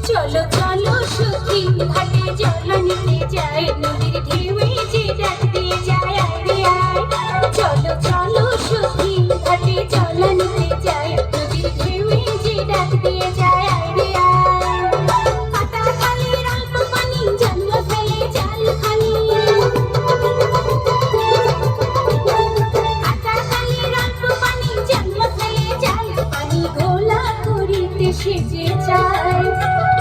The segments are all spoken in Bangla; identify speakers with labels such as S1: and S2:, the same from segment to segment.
S1: চলো চলো সখী ঘাটে জল নিতে যাই, নদীর ঢেউয়ে যে ডাক দিয়ে যায় আয় রে আয়। চলো চলো সখী ঘাটে জল নিতে যাই, নদীর ঢেউয়ে যে ডাক দিয়ে যায় আয় রে আয়। কাটা খালের অল্প পানি জল ফেলে জাল খালি, কাটা খালের অল্প পানি জল ফেলে জাল পানি ঘোলা করিতে সেজে যায়।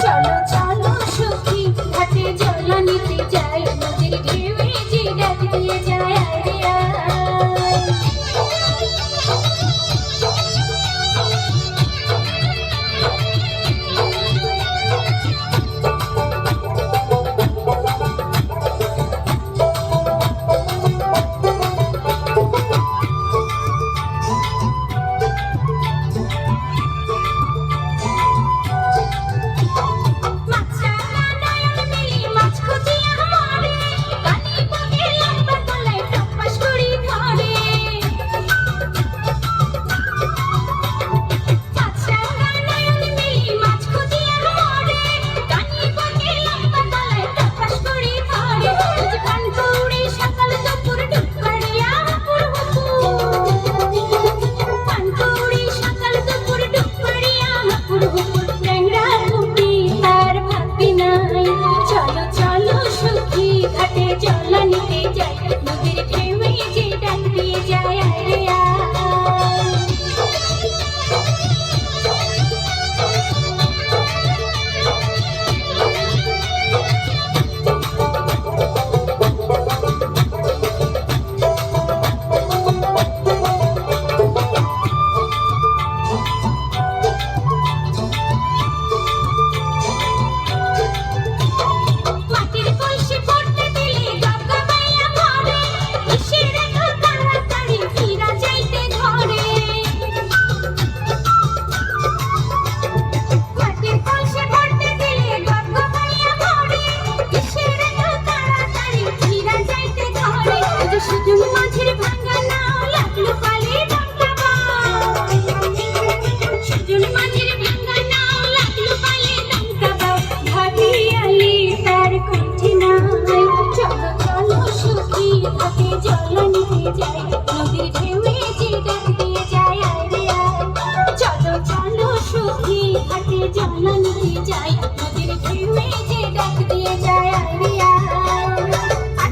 S1: চলো চলো সখী ঘাটে জল নিতে যাই, নদীর ঢেউয়ে যে ডাক দিয়ে যায় আয় রে আয়। চলো চলো সখী ঘাটে জল নিতে যাই, নদীর ঢেউয়ে যে ডাক দিয়ে যায় আয় রে আয়। মাটির কলসি পড়তে দিলে গবগবাইয়া ভরে, এসে দেখো তাড়াতাড়ি ফিরা যাইতে ঘরে। মাটির কলসি পড়তে দিলে গবগবাইয়া ভরে, এসে দেখো তাড়াতাড়ি ফিরা যাইতে ঘরে। ওই যে সুজন মাঝির ভাঙা নাও লাগলো পালে ডাঙ্গা বাও, সুজন মাঝির ভাঙা নাও লাগলো পালে ডাঙ্গা বাও, ভাবিয়ালি তার কণ্ঠে নাই। চলো চলো সখী ঘাটে জল নিতে যাই, নদীর ঢেউয়ে যে ডাক দিয়ে যায় আয় রে আয়। চলো চলো সখী ঘাটে জল নিতে যাই, নদীর